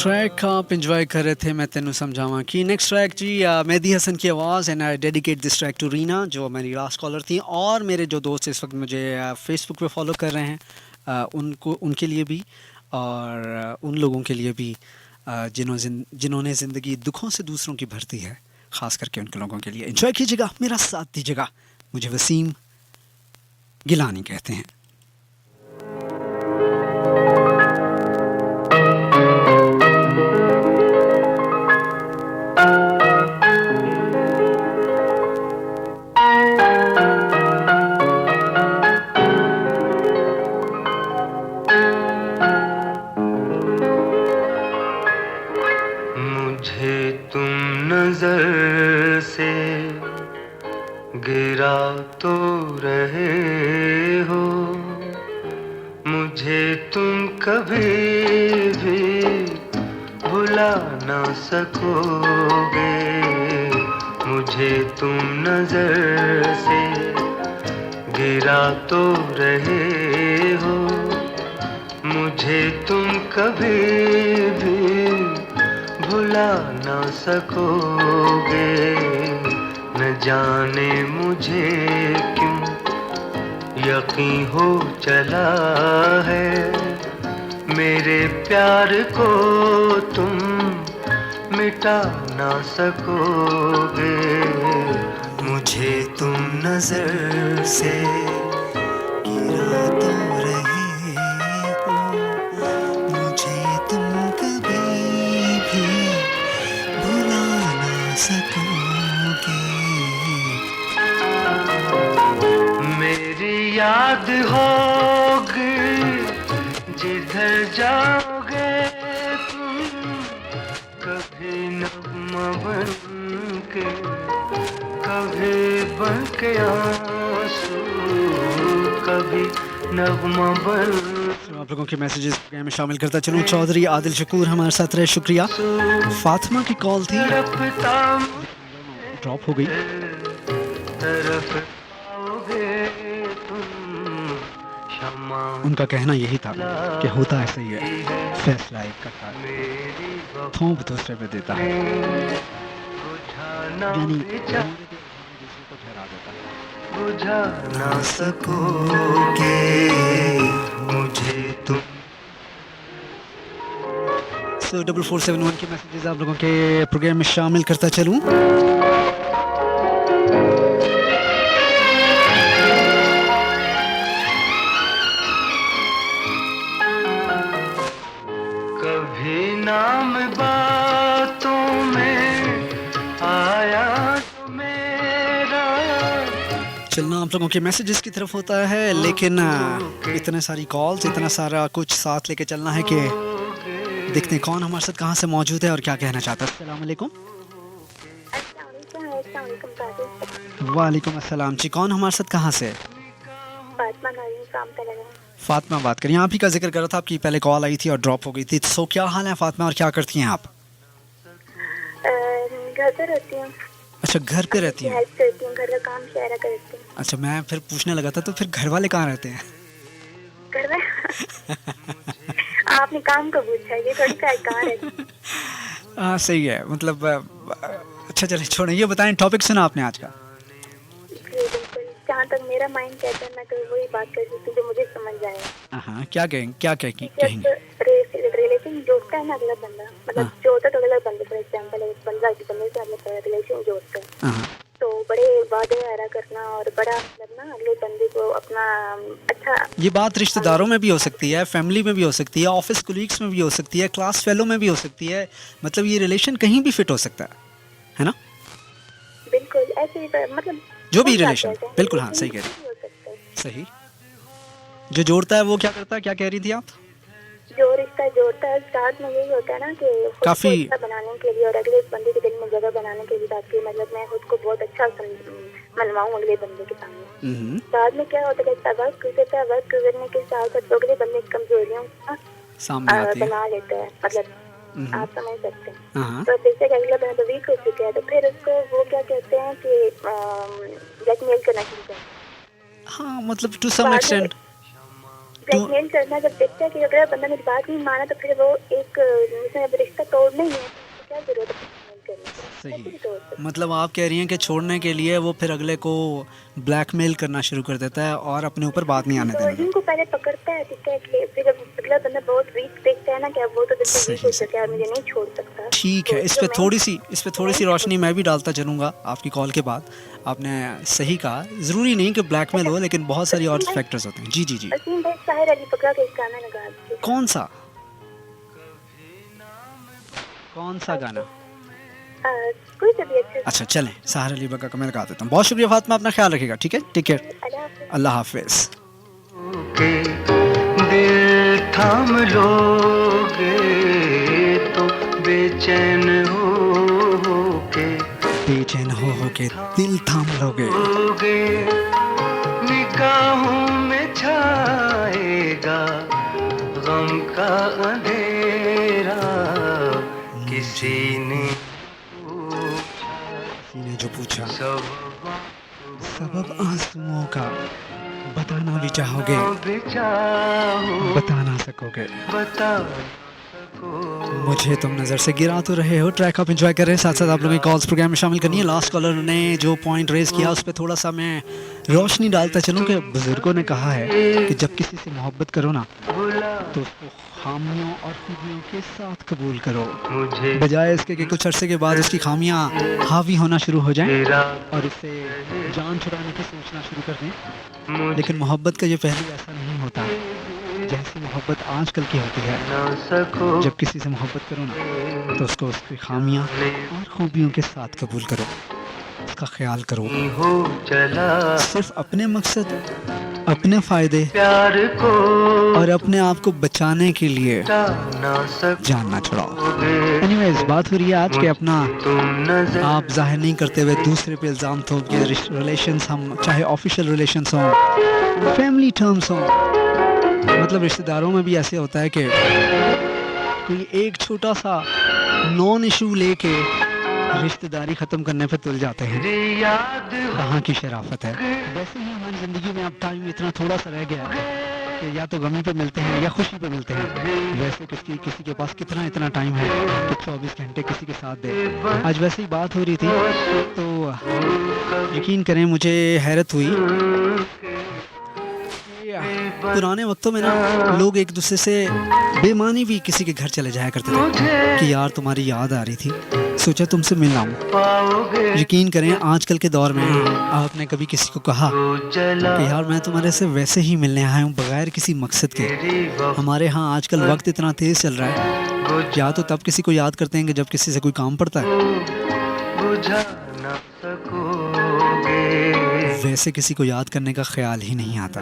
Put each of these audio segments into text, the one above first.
Track आप enjoy कर रहे थे, मैं तेनू समझावा कि नेक्स्ट ट्रैक जी मेहदी हसन की आवाज़ and I dedicate this track to Reena जो मेरी लास्ट कॉलर थी, और मेरे जो दोस्त इस वक्त मुझे फेसबुक पे फॉलो कर रहे हैं, उनको उनके लिए भी, और उन लोगों के लिए भी जिन्होंने ज़िंदगी दुखों से दूसरों की भरती है, ख़ास करके उन लोगों के लिए। इंजॉय कीजिएगा, मेरा साथ दीजिएगा। मुझे वसीम गिलानी कहते हैं। मुझे तुम नजर से गिरा तो रहे हो, मुझे तुम कभी भी भुला ना सकोगे। मुझे तुम नजर से गिरा तो रहे हो, मुझे तुम कभी भी भुला ना सकोगे। न जाने मुझे क्यों यकीन हो चला है, मेरे प्यार को तुम मिटा ना सकोगे। मुझे तुम नजर से गिरा तो रहे हो, मुझे तुम कभी भी भुला ना सकोगे। मेरी याद होगी जिधर जाओगे तुम, कभी नगमा बन के, कभी बन के आंसू, कभी नगमा बन। आप लोगों के मैसेजेस में शामिल करता चलूँ। चौधरी आदिल शकूर हमारे साथ रहे, शुक्रिया। फातिमा की कॉल थी, ड्रॉप हो गई। उनका कहना यही था कि होता ऐसा ही है, फैसला एक का थोप दूसरे पे देता है, यानी दूसरे को ठहरा देता है। बुझा ना सकोगे मुझे तुम। 4471 के मैसेजेस आप लोगों के प्रोग्राम में शामिल करता चलूँ। कभी नाम बातों में आया तो मेरा, चलना आप लोगों के मैसेजेस की तरफ होता है, लेकिन इतने सारी कॉल्स, इतना सारा कुछ साथ लेके चलना है कि देखते हैं कौन हमारे साथ कहाँ से मौजूद है और क्या कहना चाहता है। अस्सलाम वालेकुम। वालेकुम अस्सलाम जी, कौन हमारे साथ कहाँ से? फातिमा बात करिए। आप ही का जिक्र कर रहा था, आपकी पहले कॉल आई थी और ड्रॉप हो गई थी। सो क्या हाल है फातिमा, और क्या करती हैं आप? घर पे रहती हूँ। अच्छा, घर पे रहती हैं। हेल्प करती हूँ, घर का काम शेयर करती हूँ। अच्छा, मैं फिर पूछने लगा था तो फिर घर वाले कहाँ रहते हैं? घर में आपने काम को पूछा, ये थोड़ी कहाँ रहती है। हाँ सही है, मतलब अच्छा चलिए छोड़ें, ये बताएं टॉपिक सुना आपने आज का? जहाँ तक मेरा माइंड कहता है मैं तो वही बात कर रही थी जो मुझे समझ आए। हाँ, क्या कहेंगे? रिलेशन जोड़ता है ना अगला बंदा, मतलब जोड़ता तो अगला बंदा। फॉर एग्जांपल एक बंदा एक बंदे से अपने रिलेशन जोड़ता है, तो बड़े वादे वगैरह करना और बड़ा मतलब ना अगले बंदे को अपना अच्छा। ये बात रिश्तेदारों में भी हो सकती है, फैमिली में भी हो सकती है, ऑफिस कोलीग्स में भी हो सकती है, क्लास फेलो में भी हो सकती है, मतलब ये रिलेशन कहीं भी फिट हो सकता है ना? बिल्कुल ऐसे ही, मतलब जो भी रिलेशन, बिल्कुल हाँ सही कह रही हैं, सही। जो जोड़ता है वो क्या करता है, क्या कह रही थी आप? जो रिश्ता जोड़ता है स्टार्ट में यही होता है ना कि काफी अच्छा बनाने के लिए और अगले बंदे के दिल में जगह बनाने के लिए, ताकि मतलब मैं खुद को बहुत अच्छा मनवाऊं अगले बंदे के सामने। बाद में क्या होता है, वर्क करता है, वर्क करने के साथ साथ अगले बंदे की कमजोरियों सामने आती है, बना लेता है, मतलब आप समझ सकते हैं। तो जैसे कि अगला बंदा वीक हो चुका है तो फिर उसको वो क्या कहते हैं कि ब्लैकमेल करना शुरू करते हैं। हाँ मतलब टू सम एक्सटेंट ब्लैकमेल करना जब देखता है कि अगर बंदा मेरी बात नहीं माना तो फिर वो एक अब रिश्ता तोड़ना ही है, तो क्या जरूरत है ब्लैकमेल करने की? कैसे भी तोड़ सकते हैं। मतलब आप कह रही हैं कि छोड़ने के लिए वो फिर अगले को ब्लैकमेल करना शुरू कर देता है और अपने ऊपर बात नहीं आने तो देता। इनको पहले पकड़ता है, ठीक है, कि फिर जब अगला बंदा बहुत वीक देखता है ना कि अब वो तो बिल्कुल वीक हो चुका है, मुझे नहीं छोड़ सकता। ठीक है, तो इस जो पे मैं- थोड़ी सी रोशनी मैं भी डालता चलूँगा आपकी कॉल के बाद। आपने सही कहा, ज़रूरी नहीं कि ब्लैकमेल हो, लेकिन बहुत सारी और फैक्टर्स होते हैं। जी जी जी। असीम भाई साहिर अली पकड़ा के एक गाना लगा दीजिए। कौन सा गाना? कोई सा भी अच्छे से। अच्छा चलें, साहर अली बग्गा का मैं लगा देता हूँ। बहुत शुक्रिया फातिमा, अपना ख्याल रखिएगा। ठीक है, टेक केयर, अल्लाह हाफिज़। अल्लाह हाफिज़। के दिल थाम लोगे तो बेचैन हो के बेचैन हो के दिल थाम लोगे, निगाहों में छाएगा गम का अंधेरा। किसी ने जो पूछा सब सबब आंसुओं का बताना भी चाहोगे, चाहो बता ना सकोगे। बता मुझे तुम नज़र से गिरा तो रहे हो। ट्रैक आप एंजॉय कर रहे हैं, साथ साथ आप लोगों की कॉल्स प्रोग्राम में शामिल करनी है। लास्ट कॉलर ने जो पॉइंट रेज किया उस पर थोड़ा सा मैं रोशनी डालता चलूँ कि बुजुर्गों ने कहा है कि जब किसी से मोहब्बत करो ना तो उसको खामियों और खूबियों के साथ कबूल करो, मुझे बजाय इसके कि कुछ अरसे के बाद उसकी खामियां हावी होना शुरू हो जाएं तेरा और इससे जान छुड़ाने की सोचना शुरू कर दें। मुझे लेकिन मोहब्बत का ये पहलू ऐसा नहीं होता जैसी मोहब्बत आजकल की होती है। न सको जब किसी से मोहब्बत करो ना तो उसको उसकी खामियां और खूबियों के साथ कबूल करो, उसका ख्याल करो। हो चला सिर्फ अपने मकसद, अपने फ़ायदे प्यार को और अपने आप को बचाने के लिए न सको जान ना छुड़ाओ। एनीवेज, बात हो रही है आज के अपना तुम नजर आप जाहिर नहीं करते हुए दूसरे पे इल्ज़ाम थोप के रिलेशंस, हम चाहे ऑफिशियल रिलेशंस हों, फैमिली टर्म्स हों, मतलब रिश्तेदारों में भी ऐसे होता है कि कोई एक छोटा सा नॉन इशू लेके रिश्तेदारी ख़त्म करने पे तुल जाते हैं। याद कहाँ की शराफत है। वैसे ही हमारी ज़िंदगी में अब टाइम इतना थोड़ा सा रह गया है कि या तो गमी पे मिलते हैं या खुशी पे मिलते हैं। वैसे किसी के पास इतना टाइम है कि 24 घंटे किसी के साथ दे। आज वैसे ही बात हो रही थी तो यकीन करें मुझे हैरत हुई। पुराने वक्तों में ना लोग एक दूसरे से बेमानी भी किसी के घर चले जाया करते थे कि यार तुम्हारी याद आ रही थी, सोचा तुमसे मिल आऊं। पाओगे यकीन करें आजकल के दौर में आपने कभी किसी को कहा तो जला कि यार मैं तुम्हारे से वैसे ही मिलने आया हूँ बगैर किसी मकसद के। हमारे यहाँ आजकल वक्त इतना तेज चल रहा है, या तो तब किसी को याद करते हैं कि जब किसी से कोई काम पड़ता है, बुझा न सकोगे वैसे किसी को याद करने का ख्याल ही नहीं आता।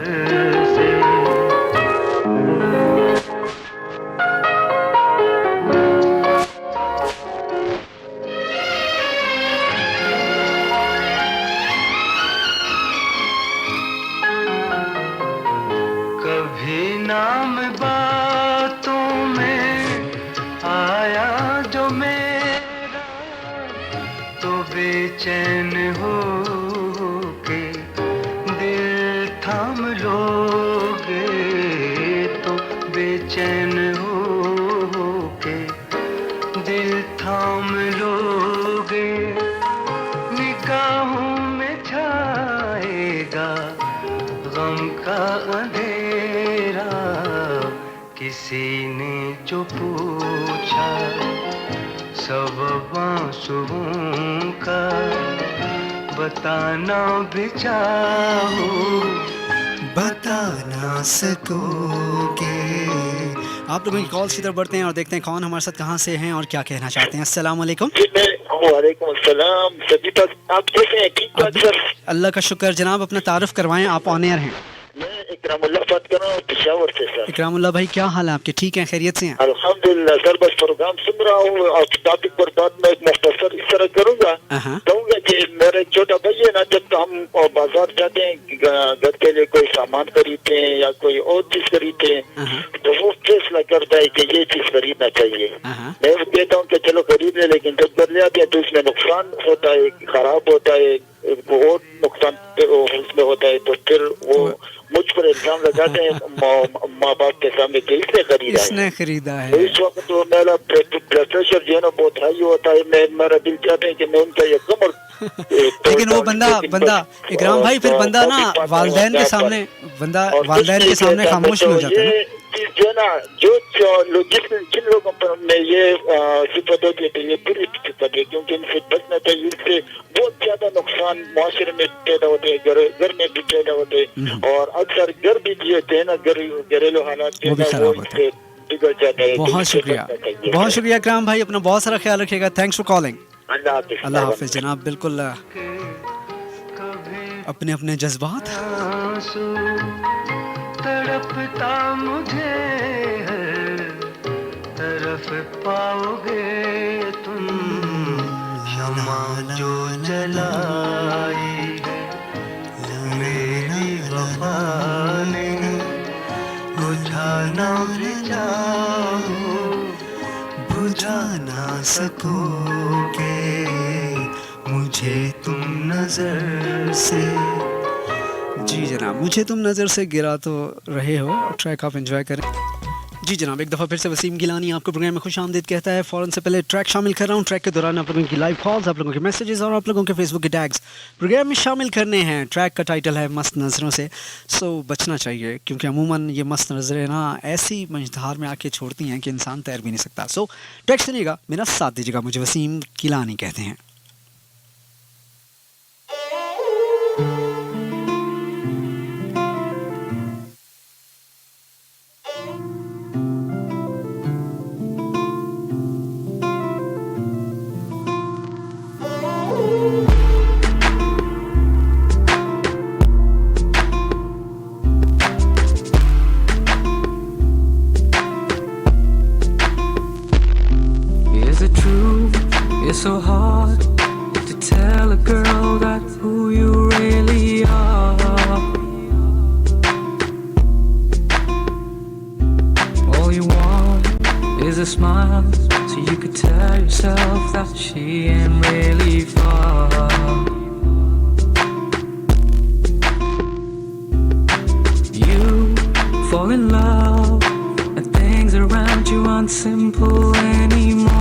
कभी नाम बातों में आया जो मेरा तो बेचैन हो के दिल थाम लोगे तो बेचैन हो के दिल थाम लोगे निगाहों में छाएगा गम का अंधेरा। किसी ने जो पूछा सब आंसुओं का बताना भी चाहो बता ना सकोगे। आप लोगों की कॉल्स की तरफ बढ़ते हैं और देखते हैं कौन हमारे साथ कहाँ से हैं और क्या कहना चाहते हैं। अस्सलाम वालेकुम। वालेकुम अस्सलाम। सभी तक आप कैसे हैं? ठीक ठाक सर। अल्लाह का शुक्र जनाब, अपना तारुफ करवाएं, आप ऑन एयर हैं। मैं इकरामुल्ला बात कर रहा हूँ पेशावर से सर। इकरामुल्लाह भाई, क्या हाल है आपके? ठीक हैं, खैरियत से हैं? अल्हम्दुलिल्लाह सर, बस प्रोग्राम सुन रहा हूँ और टॉपिक पर बात में एक मुख्तसर इस तरह करूँगा। कहूँगा कि मेरा एक छोटा भाई है ना, जब तो हम बाजार जाते हैं घर के लिए कोई सामान खरीदते हैं या कोई और चीज खरीदते हैं तो वो फैसला करता है कि ये चीज खरीदना चाहिए। मैं वो कहता हूँ कि चलो खरीद ले, लेकिन जब घर ले आते हैं तो उसमें नुकसान होता है, खराब होता है, और नुकसान उसमें होता है, तो फिर वो मुझको ऊपर इल्जाम लगाते हैं माँ बाप के सामने कि इसने खरीदा है, इसने खरीदा तो है। इस वक्त तो मेरा ब्लड प्रेशर जो है ना बहुत हाई होता है, मेरा दिल चाहता है कि मैं उनका ये कमर लेकिन वो बंदा इकराम भाई फिर बंदा ना वालिदैन के सामने खामोश नहीं हो जाता है जो ना जो जिन लोगों पर हमने ये सिफत होती है ये बुरी सिफत है, क्योंकि इनसे बचना चाहिए। इससे बहुत ज्यादा नुकसान माशरे में पैदा होते हैं, घर में भी पैदा होते हैं, और अक्सर घर भी जो होते हैं ना घरेलू हालात वो भी खराब होते हैं। बिगड़ जाता है। बहुत शुक्रिया इकराम भाई, अपना बहुत सारा ख्याल रखिएगा। Thanks for calling. अल्लाह हाफिज जनाब। बिल्कुल अपने अपने जज्बात। तड़पता मुझे हर तरफ पाओगे तुम, शमा जो जलाई है मेरी वफा ने, बुझाना भी चाहो बुझा ना सकोगे मुझे तुम नजर से। जी जनाब, मुझे तुम नज़र से गिरा तो रहे हो। ट्रैक आप एंजॉय करें। जी जनाब, एक दफ़ा फिर से वसीम गिलानी आपको प्रोग्राम में खुश आमदीद कहता है। फ़ौरन से पहले ट्रैक शामिल कर रहा हूँ। ट्रैक के दौरान आप लोगों की लाइव कॉल्स, आप लोगों के मैसेजेस और आप लोगों के फेसबुक के टैग्स प्रोग्राम में शामिल करने हैं। ट्रैक का टाइटल है मस्त नज़रों से। सो बचना चाहिए, क्योंकि अमूमन ये मस्त नज़रें ना ऐसी मंझधार में आके छोड़ती हैं कि इंसान तैर भी नहीं सकता। सो ट्रैक सुनिएगा, मेरा साथ दीजिएगा। मुझे वसीम गिलानी कहते हैं। It's so hard to tell a girl that who you really are. All you want is a smile, so you could tell yourself that she ain't really far. You fall in love and things around you aren't simple anymore.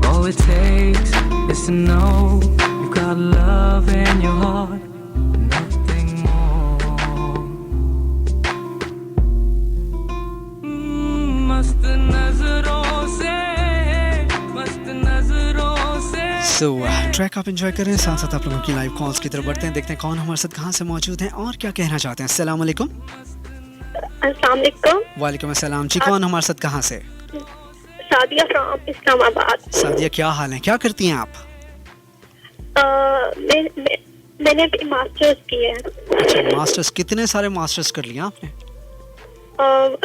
All it takes is to know you've got love in your heart, nothing more. मस्त नजरों से, मस्त नजरों से। सो track आप enjoy करें, साथ साथ आप लोगों की लाइव कॉल्स की तरफ बढ़ते हैं। देखते हैं कौन हमारे साथ कहाँ से मौजूद हैं और क्या कहना चाहते हैं। अस्सलाम वालेकुम। अस्सलाम वालेकुम। वालेकुम अस्सलाम जी। कौन हमारे साथ कहाँ से? सादिया फ्रॉम इस्लामाबाद। सादिया, क्या हाल है, क्या करती हैं आप? मैंने भी मास्टर्स किया है। अच्छा, मास्टर्स। कितने सारे मास्टर्स कर लिया आपने?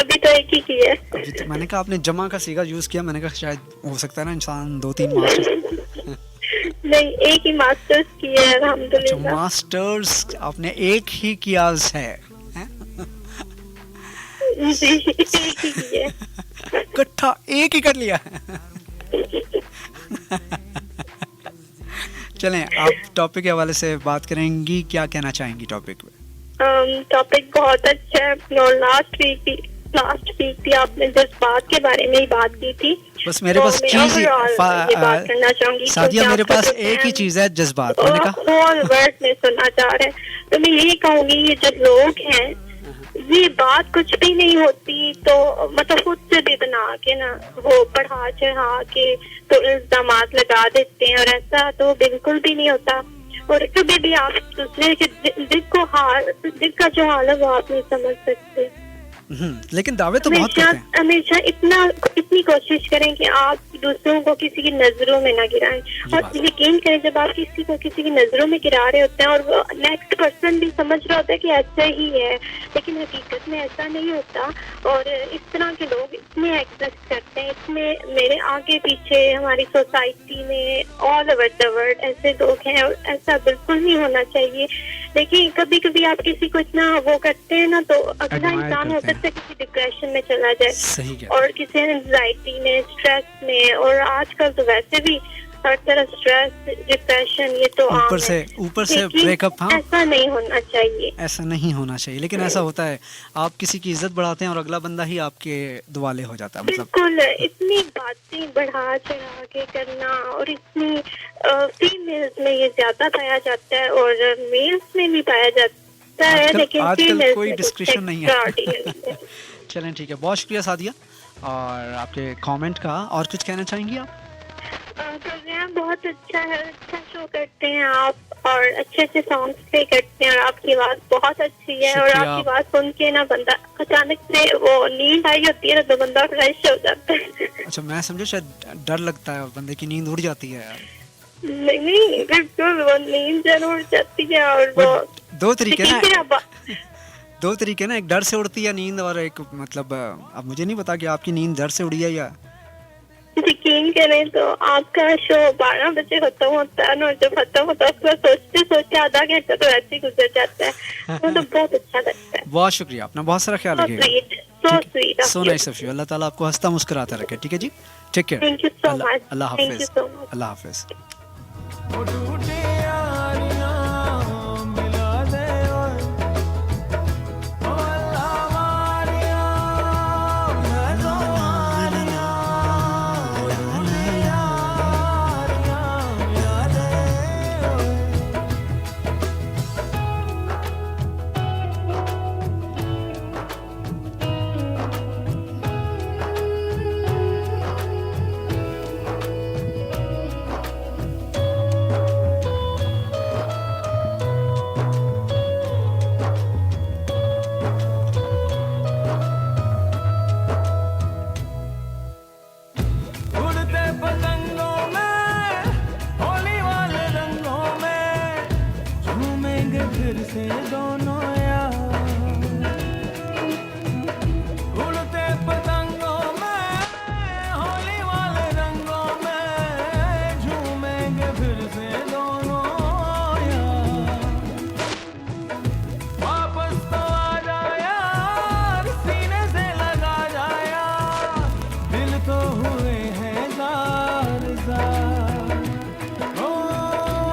अभी तो एक ही किया है। अभी तो मैंने कहा आपने जमा का सीगा यूज किया, मैंने कहा शायद हो सकता है ना इंसान 2-3 मास्टर्स। नहीं, एक ही मास्टर्स किया है अल्हम्दुलिल्लाह। अच्छा, मास्टर्स आपने एक ही किया है? जी, एक ही किया है। इकट्ठा एक ही कर लिया है। चलें, आप टॉपिक के हवाले से बात करेंगी, क्या कहना चाहेंगी टॉपिक में? टॉपिक बहुत अच्छा है। लास्ट वीक भी आपने जज्बात के बारे में ही बात की थी। बस मेरे पास चीज बात करना चाहूंगी। सादिया, मेरे पास एक ही चीज है, जज्बात। मैंने कहा होल वर्ड में सुनना चाह रहे हैं, तो मैं यही कहूंगी ये जो लोग हैं, ये बात कुछ भी नहीं होती तो मतलब खुद से भी बना के ना वो बढ़ा चढ़ा के तो इल्जामात लगा देते हैं, और ऐसा तो बिल्कुल भी नहीं होता। और कभी भी आप दूसरे के दिल का जो हाल है वो आप नहीं समझ सकते। लेकिन दावे तो बहुत करते हैं। हमेशा इतनी कोशिश करें कि आप दूसरों को किसी की नजरों में ना गिराएं, और यकीन करें जब आप किसी को किसी की नजरों में गिरा रहे होते हैं और वो नेक्स्ट पर्सन भी समझ रहा होता है कि ऐसा ही है, लेकिन हकीकत में ऐसा नहीं होता। और इस तरह के लोग इतने एग्जिस्ट करते हैं, इतने मेरे आगे पीछे हमारी सोसाइटी में ऑल ओवर द वर्ल्ड ऐसे लोग हैं, और ऐसा बिल्कुल नहीं होना चाहिए। देखिए, कभी कभी आप किसी को इतना वो करते हैं ना, तो अगला इंसान हो सकता है किसी डिप्रेशन में चला जाए, और किसी एंजाइटी में, स्ट्रेस में, और आजकल तो वैसे भी हर तरह स्ट्रेस, डिप्रेशन, ये तो आम है। ऊपर से लेकिन ब्रेकअप। हाँ, ऐसा नहीं होना चाहिए। ऐसा नहीं होना चाहिए, लेकिन ऐसा होता है, आप किसी की इज्जत बढ़ाते हैं और अगला बंदा ही आपके दुआले हो जाता है। मतलब बिल्कुल, इतनी बातें बढ़ा चढ़ा के करना, और इतनी फीमेल्स में ये ज्यादा पाया जाता है और मेल्स में भी पाया जाता है, लेकिन आजकल फीमेल्स कोई में डिस्क्रिप्शन नहीं है। है। चलें, ठीक है, बहुत शुक्रिया सादिया और आपके कमेंट का। और कुछ कहना चाहेंगी आप? प्रोग्राम बहुत अच्छा है, अच्छा शो करते हैं आप, और अच्छे अच्छे सॉन्ग्स प्ले करते हैं, और आपकी आवाज़ बहुत अच्छी है। और शुक्रिया। आपकी आवाज़ सुन के ना बंदा अचानक से वो नींद आई होती है ना, तो बंदा फ्रेश हो जाता है। अच्छा, मैं समझा शायद डर लगता है और बंदे की नींद उड़ जाती है यार। नहीं, बिल्कुल वो नींद जरूर जाती है। और वो दो तरीके ना, लेकिन फिर अब दो तरीके ना, एक डर से उड़ती है नींद, और एक मतलब अब मुझे नहीं पता कि आपकी नींद डर से उड़ी है या। यकीन करें तो आपका शो 12 बजे खत्म होता है, और जब खत्म होता है उसके बाद सोचते सोचते आधा घंटा तो ऐसे ही गुजर जाता है। वो तो बहुत अच्छा लगता है। बहुत शुक्रिया, अपना बहुत सारा ख्याल रखिएगा। So sweet, so nice of you. Allah ताला आपको हंसता मुस्कुराता रखे। ठीक है जी, take care. Thank you so much. Allah thank you हाफिज। So much. अल्लाह हाफिज। उड़ते पतंगों में, होली वाले रंगों में, झूमेंगे फिर से दोनों यार। उड़ते पतंगों में, होली वाले रंगों में, झूमेंगे फिर से दोनों यार। वापस तो आ जा यार, सीने से लगा जा यार, दिल तो हुए हैं जार जार। ओ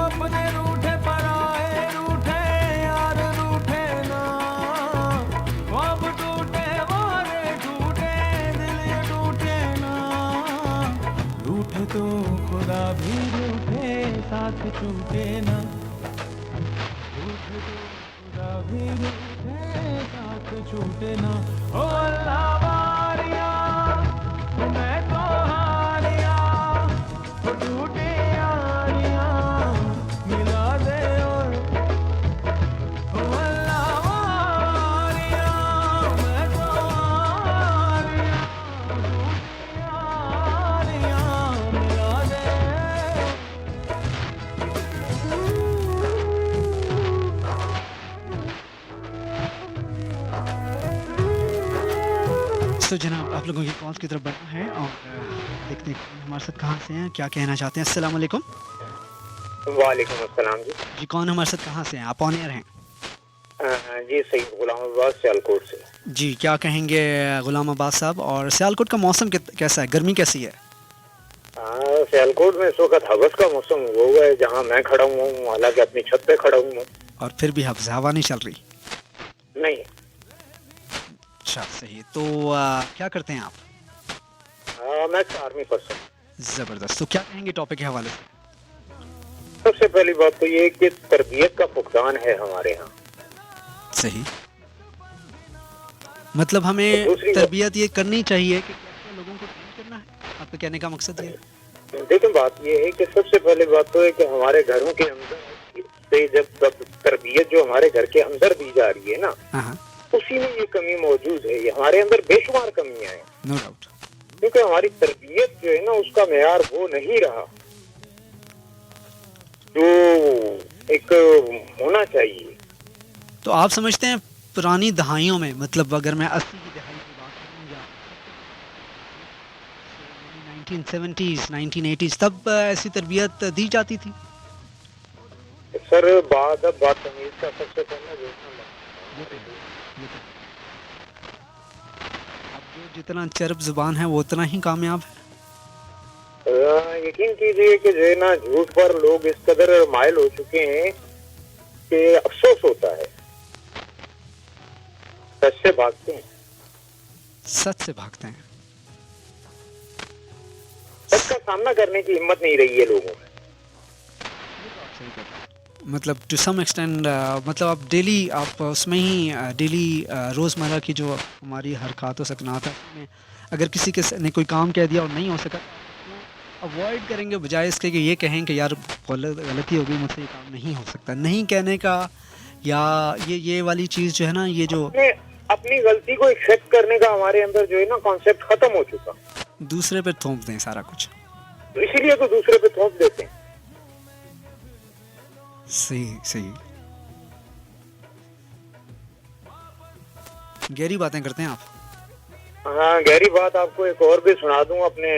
अपने रूठे पराए रूठे यार रूठे ना, ख्वाब टूटे वारे टूटे, दिल ये टूटे ना। रूठे तो खुदा भी रूठे, साथ छूटे ना। रूठे तो खुदा भी रूठे, साथ छूटे ना। ओ अल्लाह वारिया, मैं तो हारिया, वो टूटे यारियां मिला दे। और ओ अल्लाह वारिया, मैं तो हारिया, टूटे यारियां मिला दे। तो जनाब, आप लोगों की कॉल्स की तरफ बढ़ना है और देखते हैं हमारे साथ कहाँ से हैं, क्या कहना चाहते हैं। अस्सलाम वालेकुम। वालेकुम अस्सलाम जी। जी, कौन हमारे साथ कहाँ से हैं? आप ऑन एयर हैं जी सईद गुलाम अब्बास सियालकोट से। जी। क्या कहेंगे गुलाम अब्बास साहब? और सियालकोट का मौसम कैसा है, गर्मी कैसी है? सियालकोट में इस वक्त हवस का मौसम हुआ है, जहाँ मैं खड़ा हुआ हूँ, हालांकि अपनी छत पे खड़ा हूँ। और फिर भी हवा नहीं चल रही? नहीं। अच्छा, सही। तो क्या करते हैं आप? मैं आर्मी पर्सन। ज़बरदस्त। तो क्या कहेंगे टॉपिक के हवाले से? सबसे पहली बात तो ये कि तरबियत का फुकदान है हमारे यहाँ। सही। मतलब हमें दूसरी तरबियत ये करनी चाहिए कि कैसे लोगों को ट्रेन करना है, आपका कहने का मकसद ये है? लेकिन बात ये है कि सबसे पहली बात तो है कि हमारे घरों के अंदर से जब तरबियत जो हमारे घर के अंदर दी जा रही है ना, हाँ, उसी में ये कमी मौजूद है। ये हमारे अंदर बेशुमार कमियां हैं, नो डाउट। क्योंकि हमारी तरबियत जो है ना, उसका मेयार वो नहीं रहा जो एक होना चाहिए। तो आप समझते हैं पुरानी दहाइयों में, मतलब अगर मैं 80 की दहाई की बात करूं या 1970s 1980s, तब ऐसी तरबियत दी जाती थी? सर बात तमीज का सबसे पहले अब जो जितना चरब जुबान है वो उतना ही कामयाब है। ये यकीन कीजिए कि जो है ना, झूठ पर लोग इस कदर मायल हो चुके हैं कि अफसोस होता है। सच से भागते हैं, सच से भागते हैं। सच का सामना करने की हिम्मत नहीं रही है लोगों में। मतलब टू सम एक्सटेंड मतलब आप डेली आप उसमें ही डेली रोज़मर्रा की जो हमारी हरकत सकनात है उसमें अगर किसी के ने कोई काम कह दिया और नहीं हो सका, अवॉइड करेंगे बजाय इसके कि ये कहें कि यार गलती हो गई, मुझसे ये काम नहीं हो सकता। नहीं कहने का या ये वाली चीज़ जो है ना, ये जो अपनी गलती को एक्सेप्ट करने का हमारे अंदर जो है ना कॉन्सेप्ट खत्म हो चुका। दूसरे पे थोप दें सारा कुछ, तो इसीलिए तो दूसरे पे थोप देते हैं। सही सही गहरी बातें करते हैं आप। हाँ, गहरी बात आपको एक और भी सुना दूं। अपने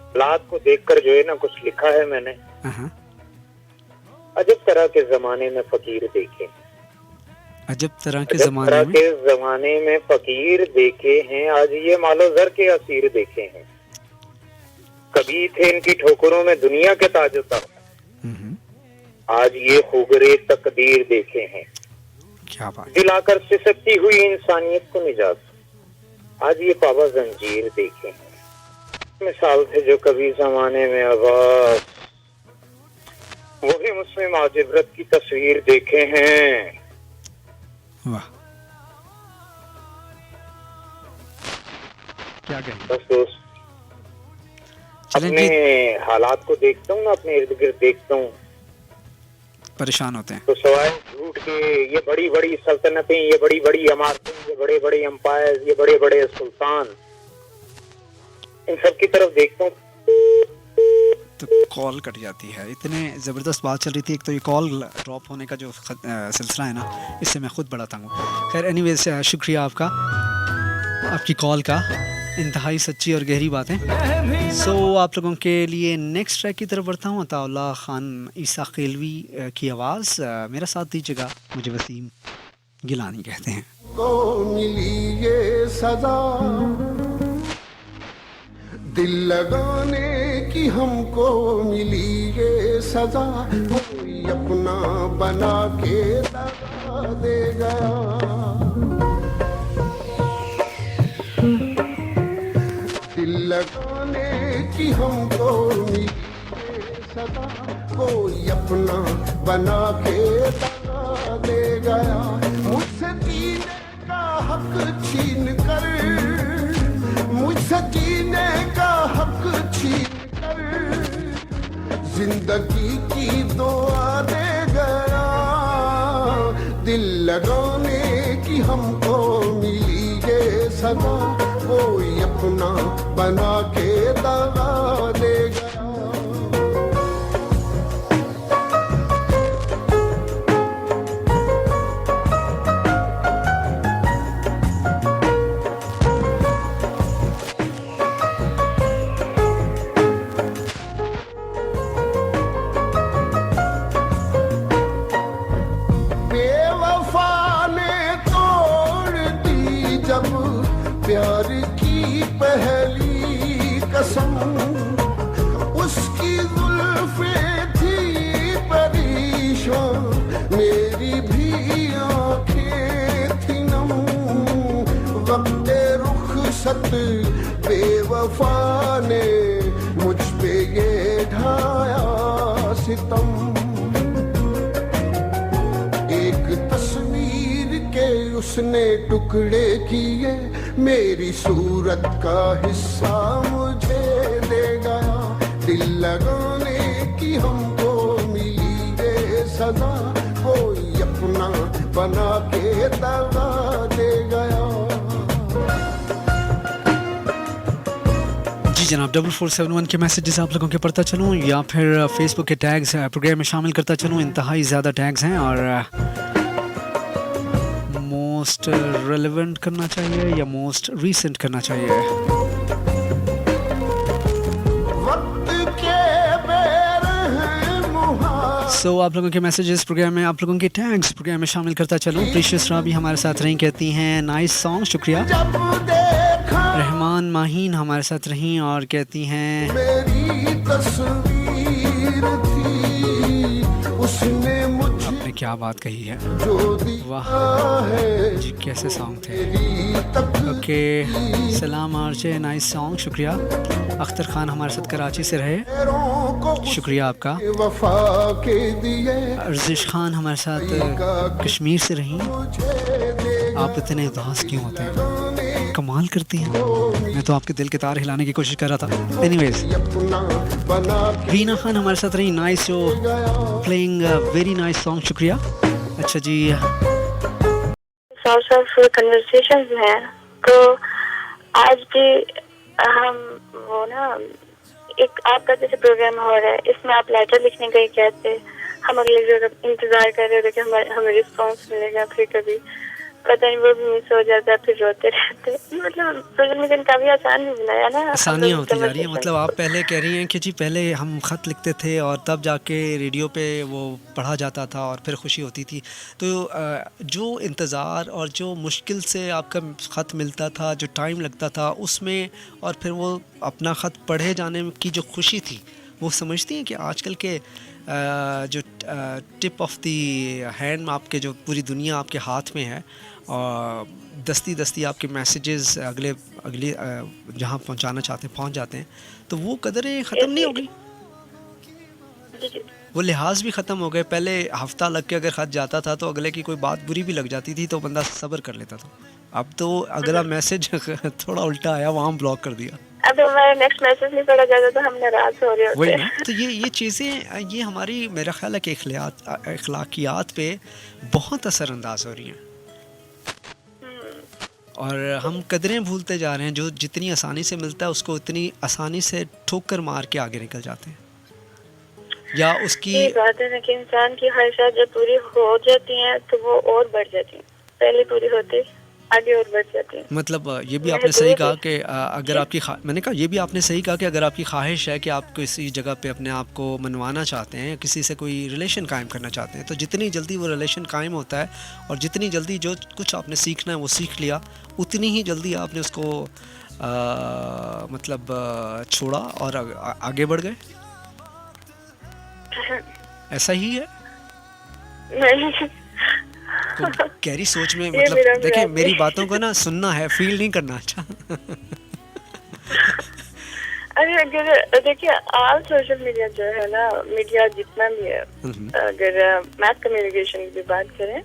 हालात को देखकर जो है ना कुछ लिखा है मैंने। अजब तरह के जमाने में फकीर देखे, अजब तरह के जमाने में फकीर देखे हैं, आज ये मालो जर के असीर देखे हैं। कभी थे इनकी ठोकरों में दुनिया के ताजोता, आज ये खुबरे तकदीर देखे हैं। क्या बात। दिलाकर सिसकती हुई इंसानियत को निजात, आज ये पावा जंजीर देखे हैं। मिसाल थे जो कभी जमाने में आवाज, वो भी मुस्लिम आज इबरत की तस्वीर देखे हैं। वाह, क्या कहें। बस दोस्त, अपने हालात को देखता हूँ ना, अपने इर्द गिर्द देखता हूँ, परेशान होते हैं। तो सवाए झूठ के ये बड़ी बड़ी सल्तनतें, ये बड़ी बड़ी इमारतें, ये बड़े बड़े एम्पायर, ये बड़े बड़े सुल्तान, इन सब की तरफ देखता हूँ तो कॉल कट जाती है। इतने ज़बरदस्त बात चल रही थी। एक तो ये कॉल ड्रॉप होने का जो सिलसिला है ना, इससे मैं खुद बड़ा तंग हूँ। खैर एनीवेज, शुक्रिया आपका, आपकी कॉल का। इंतहाई सच्ची और गहरी बातें। सो आप लोगों के लिए नेक्स्ट ट्रैक की तरफ बढ़ता हूँ। अताउल्लाह खान ईसा खेलवी की आवाज़, मेरा साथ दीजिएगा, मुझे वसीम गिलानी कहते हैं। को मिली ये सजा दिल लगाने की, हमको मिली ये सजा, कोई अपना बना के दगा दे गया। दिल लगाने की हमको मिली ये सजा, कोई अपना बना के दगा दे गया। मुझसे जीने का हक छीन कर, मुझसे जीने का हक छीन कर, जिंदगी की दुआ दे गया। दिल लगाने की हमको मिली ये सजा, कोई अपना बना के दगा दे गया। प्यार की पहली कसम, उसकी जुल्फें थी परेशान, मेरी भी आंखें थी नम। वक्ते रुखसत बेवफा ने मुझ पे ये ढाया सितम। एक तस्वीर के उसने टुकड़े किए, मेरी सूरत का हिस्सा मुझे दे गया। दिल लगाने की हमको मिली ये सजा, कोई अपना बना के दगा दे गया। जी जनाब, 4471 के मैसेजेस आप लोगों के पढ़ता चलूँ या फिर फेसबुक के टैग्स प्रोग्राम में शामिल करता चलूँ। इंतहाई ज़्यादा टैग्स हैं और मोस्ट रेलेवेंट करना चाहिए या मोस्ट रीसेंट करना चाहिए। सो आप लोगों के मैसेजेस प्रोग्राम में, आप लोगों के टैग्स प्रोग्राम में शामिल करता चलूँ। प्रीशियस राबी हमारे साथ रहीं, कहती हैं नाइस सॉन्ग, शुक्रिया। रहमान माहीन हमारे साथ रहीं और कहती हैं तस्वीर थी, उसने मुझे आपने क्या बात कही है, जो दिया वाह है जी, कैसे सॉन्ग थे। तेरी तक ओके, सलाम आरजे, नाइस सॉन्ग, शुक्रिया। अख्तर खान हमारे साथ कराची से रहे, पैरों को शुक्रिया आपका। वफा के दिए अर्जिश खान हमारे साथ कश्मीर से रही। मुझे दे आप इतने उदास क्यों होते हैं, कमाल करती हैं। मैं तो आपके दिल के तार हिलाने की कोशिश कर रहा था। एनीवेज, अपना बना रीना खान हमारे साथ रही, nice show, playing very nice song, शुक्रिया। अच्छा जी, सोर्स ऑफ कन्वर्सेशंस हैं, तो आज भी हम वो ना, एक आपका जैसे प्रोग्राम हो रहा है, इसमें आप लेटर लिखने गए कहते, हम अगले जगह इंतजार कर रहे थे कि हमें रिस्पॉन्स मिलेगा, फिर कभी पता नहीं वो भी मिस हो जाता है, फिर रोते रहते। मतलब सोशल मीडिया ने काफी आसान भी बनाया ना, आसानियाँ होती जा रही है। मतलब आप पहले कह रही हैं कि जी पहले हम ख़त लिखते थे और तब जाके रेडियो पे वो पढ़ा जाता था और फिर खुशी होती थी। तो जो इंतज़ार और जो मुश्किल से आपका ख़त मिलता था, जो टाइम लगता था उसमें, और फिर वो अपना ख़त पढ़े जाने की जो खुशी थी, वो समझती हैं कि आजकल के जो टिप ऑफ द हैंड आपके, जो पूरी दुनिया आपके हाथ में है और दस्ती दस्ती आपके मैसेजेस अगले जहाँ पहुँचाना चाहते हैं पहुँच जाते हैं, तो वो कदरें ख़त्म नहीं हो गई, वो लिहाज भी ख़त्म हो गए। पहले हफ्ता लग के अगर ख़त जाता था तो अगले की कोई बात बुरी भी लग जाती थी तो बंदा सब्र कर लेता था। अब तो अगला मैसेज थोड़ा उल्टा आया, वहाँ ब्लॉक कर दिया। अब हमारा नेक्स्ट मैसेज नहीं पढ़ा जाता तो हम नाराज हो रहे होते वही हैं। ना, तो ये चीज़ें, ये हमारी, मेरा ख्याल है कि अखलाकियात पे बहुत असरअंदाज हो रही हैं और हम कदरें भूलते जा रहे हैं। जो जितनी आसानी से मिलता है उसको उतनी आसानी से ठोकर मार के आगे निकल जाते हैं, या उसकी ये बात है ना कि इंसान की ख्वाहिशात जब पूरी हो जाती हैं तो वो और बढ़ जाती हैं, पहले पूरी होती आगे और बढ़ जाती हैं। मतलब ये भी आपने सही कहा कि अगर आपकी मैंने कहा ये भी आपने सही कहा कि अगर आपकी ख्वाहिश है कि आप किसी जगह पे अपने आप को मनवाना चाहते हैं, किसी से कोई रिलेशन कायम करना चाहते हैं, तो जितनी जल्दी वो रिलेशन कायम होता है और जितनी जल्दी जो कुछ आपने सीखना है वो सीख लिया, उतनी ही जल्दी आपने उसको छोड़ा और आगे बढ़ गए। ऐसा ही है। नहीं, तो गहरी सोच में, ये मेरा मतलब देखिए, भी मेरी बातों को ना सुनना है, फील नहीं करना। अच्छा अरे अगर देखिए आज सोशल मीडिया जो है ना, मीडिया जितना भी है, अगर मैथ कम्युनिकेशन की बात करें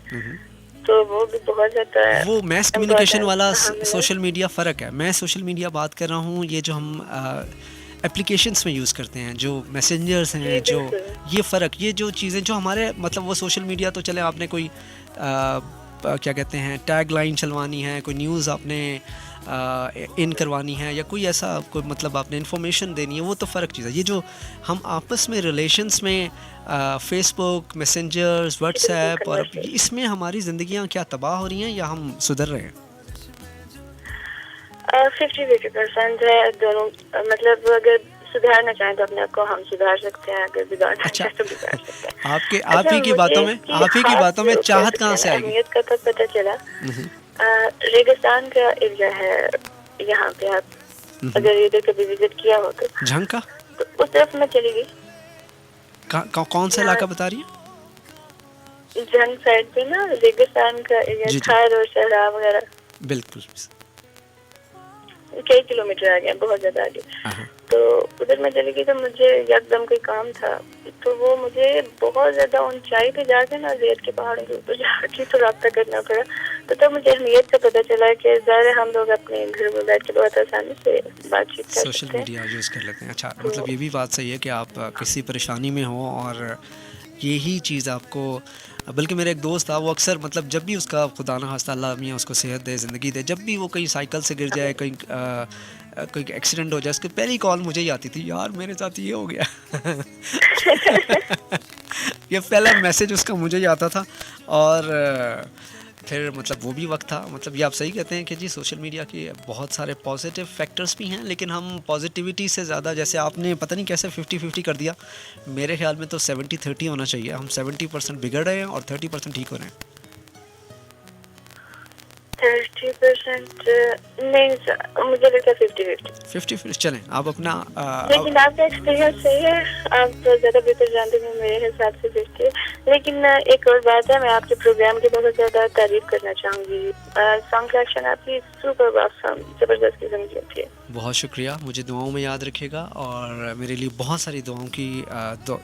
तो वो भी बहुत ज़्यादा है। वो मैस कम्युनिकेशन वाला सोशल मीडिया फ़र्क है। मैं सोशल मीडिया बात कर रहा हूँ, ये जो हम एप्लीकेशंस में यूज़ करते हैं, जो मैसेंजर्स हैं, जो ये फ़र्क, ये जो चीज़ें जो हमारे, मतलब वो सोशल मीडिया तो चले, आपने कोई क्या कहते हैं टैग लाइन चलवानी है, कोई न्यूज़ आपने इन करवानी है, या कोई ऐसा कोई मतलब आपने इन्फॉर्मेशन देनी है, वो तो फ़र्क चीज़ है। ये जो हम आपस में रिलेशंस में फेसबुक, मैसेंजर्स, व्हाट्सएप, और इसमें हमारी ज़िंदगियाँ क्या तबाह हो रही हैं या हम सुधर रहे हैं? 50-50% है दोनों। मतलब अगर सुधारना चाहें तो अपने आप को हम सुधार सकते हैं, अगर बिगाड़ना चाहें तो बिगाड़ सकते हैं। आप ही की बातों में, आप ही की बातों में चाहत कहाँ से आएगी? अहमियत का तब पता चला, रेगिस्तान का एरिया है यहाँ पे, आप अगर इधर कभी विजिट किया हो तो झंग का, तो उस तरफ मैं चली गई। कौन सा इलाका बता रही है? झंग साइड पे ना रेगिस्तान का एरिया, खार और शहरा वगैरह, बिल्कुल कई किलोमीटर आ गया, बहुत ज्यादा आगे। तो उधर मैं चली गई तो मुझे एकदम कोई काम था, तो वो मुझे बहुत ज्यादा ऊंचाई पे जाके ना, रेत के पहाड़ों के ऊपर जाके तो रास्ता करना पड़ा। तो तब मुझे अहमियत का पता चला कि ज़ाहिर हम लोग अपने घर में बैठ के बहुत आसानी से बातचीत कर सकते हैं, सोशल मीडिया यूज़ कर लेते हैं। अच्छा, मतलब ये भी बात सही है कि आप किसी परेशानी में हो और यही चीज़ आपको, बल्कि मेरा एक दोस्त था, वो अक्सर, मतलब जब भी उसका खुदा ना खास्ता अल्लाह मियाँ उसको सेहत दे, ज़िंदगी दे, जब भी वो कहीं साइकिल से गिर जाए, कहीं कोई एक्सीडेंट हो जाए, उसकी पहली कॉल मुझे ही आती थी, यार मेरे साथ ये हो गया। ये पहला मैसेज उसका मुझे ही आता था। और फिर मतलब वो भी वक्त था। मतलब ये आप सही कहते हैं कि जी सोशल मीडिया के बहुत सारे पॉजिटिव फैक्टर्स भी हैं, लेकिन हम पॉजिटिविटी से ज़्यादा, जैसे आपने पता नहीं कैसे 50-50 कर दिया, मेरे ख्याल में तो 70-30 होना चाहिए। हम 70% बिगड़ रहे हैं और 30% ठीक हो रहे हैं। 50% नहीं सर, मुझे लगता है 50-50। 50-50 चलें आप अपना लेकिन आपका एक्सपीरियंस सही है, आप तो ज़्यादा बेहतर जानते हैं मेरे हिसाब से 50। लेकिन एक और बात है, मैं आपके प्रोग्राम की बहुत ज़्यादा तारीफ करना चाहूँगी। सॉन्ग कलेक्शन आपकी सुपर ऑसम, जबरदस्त किस्म की होती है। बहुत शुक्रिया, मुझे दुआओं में याद रखिएगा और मेरे लिए बहुत सारी दुआओं की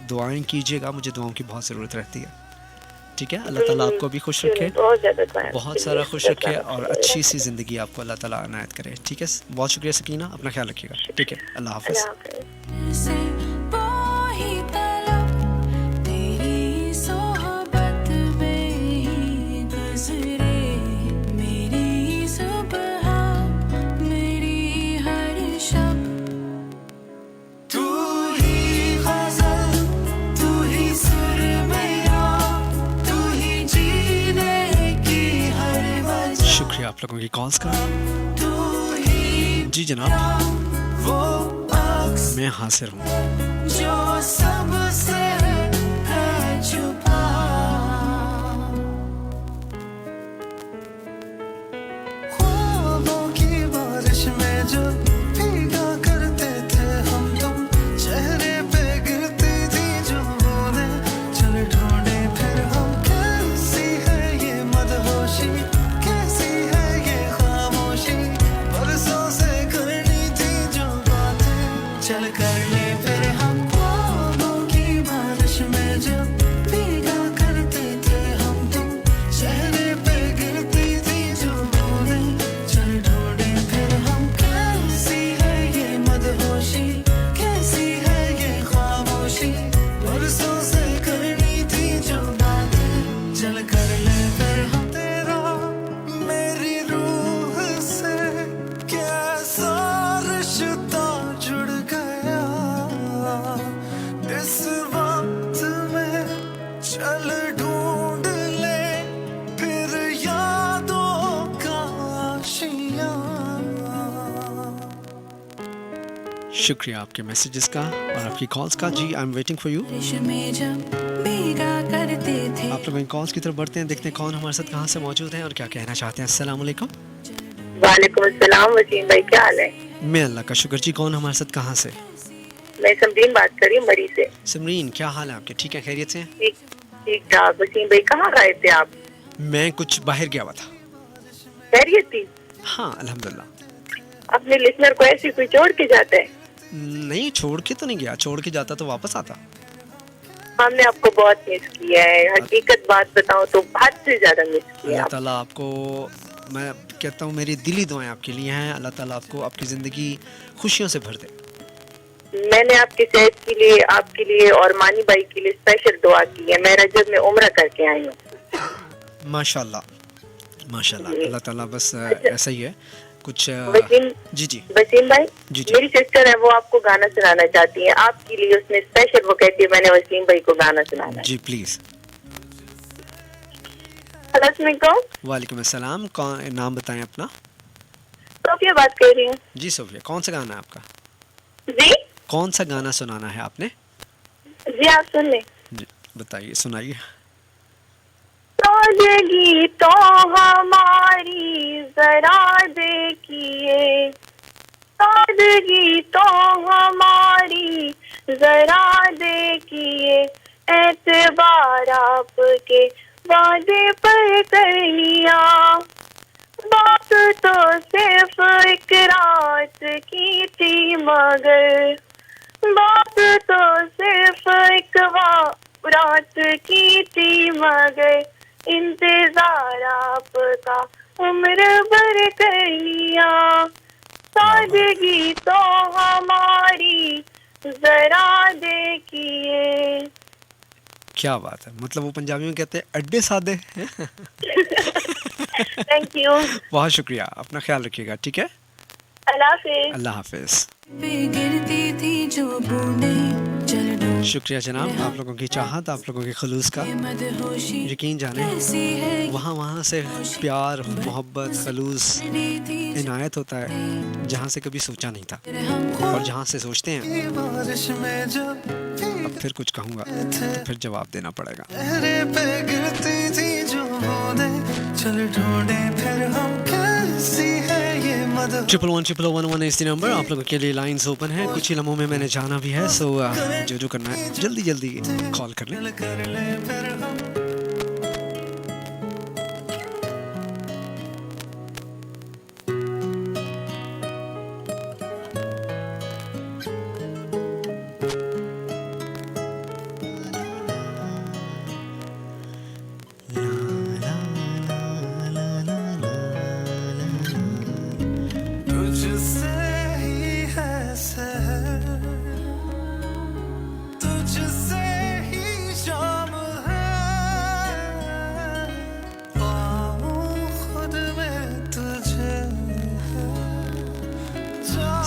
दुआएं कीजिएगा, मुझे दुआओं की बहुत ज़रूरत रहती है। ठीक है, अल्लाह ताला आपको भी खुश रखे, बहुत ज़्यादा दुआएं, बहुत सारा खुश रखे और अच्छी सी ज़िंदगी आपको अल्लाह ताला अनायत करे। ठीक है, बहुत शुक्रिया सकीना, अपना ख्याल रखिएगा। ठीक है, अल्लाह हाफ़िज़। अल्लाह हाफ़िज़। से वही तलब तेरी सोहबत में ही गुज़रे, मेरी सुबह मेरी हर शब। तू ही ग़ज़ल, तू ही सुर मेरा, तू ही जीने की हर वजह। शुक्रिया आप लोगों की कॉल्स का। तू ही जी जनाब, वो अक्स मैं हाजिर हूँ। जो सबसे है छुपा। ख्वाबों की बारिश में जो भीगा करते थे हम तुम, चेहरे पे गिरती थी जो बूंदें, चल ढूंढे फिर हम कैसी है ये मदहोशी, कैसी है ये खामोशी, बरसों से करनी थी जो बातें, चल कर ले फिर हम। ख्वाबों की बारिश में जो भीगा करते थे हम तुम, चेहरे पे गिरती थी जो बूंदें, चल ढूंढे फिर हम कैसी है ये मदहोशी, कैसी है ये खामोशी, बरसों से करनी थी जो बातें, चल कर ले फिर हम। तेरा मेरी रूह से कैसा रिश्ता जुड़ गया, इस वक्त में चल ढूंढ ले फिर यादों का आशियाँ। शुक्रिया आपके मैसेजेस का और आपकी कॉल्स का। जी I am waiting for you. में जब भीगा करते थे। आप लोग इन कॉल्स की तरफ बढ़ते हैं, देखते हैं कौन हमारे साथ कहाँ से मौजूद हैं और क्या कहना चाहते हैं। अस्सलाम वालेकुम। वालेकुम अस्सलाम वसीम भाई, क्या हाल है? मैं अल्लाह का शुक्र। जी कौन हमारे साथ कहाँ से? मैं समरीन बात कर रही हूँ मरी से। सिमरीन, क्या हाल है आपके? ठीक है, खैरियत से हैं? ठीक ठीक ठाक। वसीम भाई कहाँ गए थे आप? मैं कुछ बाहर गया हुआ था। खैरियत थी? हाँ अल्हम्दुलिल्लाह। अपने लिसनर को ऐसे कोई छोड़ के जाता है? नहीं, छोड़ के तो नहीं गया, छोड़ के जाता तो वापस आता। हमने आपको बहुत मिस किया है, हकीकत बात बताऊं तो हद से ज्यादा मिस किया। अल्लाह ताला आपको, मैं कहता हूँ मेरी दिली दुआएं आपके लिए हैं, अल्लाह ताला आपको आपकी ज़िंदगी खुशियों से भर दे। मैंने आपकी सेहत के लिए, आपके लिए और मानी भाई के लिए स्पेशल दुआ की है। मैं रजब में उम्रा करके आई हूँ। माशाल्लाह माशाल्लाह, अल्लाह ताला बस ऐसा ही है कुछ। वसीम जी जी वसीम भाई, जी। मेरी सिस्टर है, वो आपको गाना सुनाना चाहती है आपके लिए। उसने स्पेशल, वो कहती है मैंने वसीम भाई को गाना सुनाना है। जी प्लीज़। अस्सलाम वालेकुम अस्सलाम। कौन, नाम बताएं अपना? सोफिया बात कर रही हूँ। जी सोफिया, कौन सा गाना है आपका? जी कौन सा गाना सुनाना है आपने? जी आप सुन लें। जी बताइए, सुनाइए। सादगी तो हमारी जरा देखिए, सादगी तो हमारी जरा देखिए, एतबार आपके वादे पर कर लिया, बात तो सिर्फ एक रात की थी मगर, बात तो सिर्फ एक रात की थी मगर, इंतजार आपका उम्र भर कर लिया, सादगी तो हमारी जरा देखिए। क्या बात है, मतलब वो पंजाबी में कहते हैं अड्डे सादे। थैंक यू, बहुत शुक्रिया, अपना ख्याल रखिएगा। ठीक है, अल्लाह हाफिज। अल्लाह हाफिज। पे गिरती थी जो बूंदें, चल ढूंढ शुक्रिया जनाब, आप लोगों की चाहत, आप लोगों के खलूस का। मदहोशी, यकीन जाने कैसी है वहाँ से प्यार, मोहब्बत, खलूस इनायत होता है जहाँ से कभी सोचा नहीं था, और जहाँ से सोचते हैं बारिश में जो अब फिर कुछ कहूँगा तो फिर जवाब देना पड़ेगा। चेहरे पे गिरती थी जो बूंदें, चल ढूंढे फिर हम 111 इस नंबर आप लोगों के लिए लाइंस ओपन है। कुछ ही लम्हों में मैंने जाना भी है, सो जो करना है जल्दी जल्दी कॉल कर लें।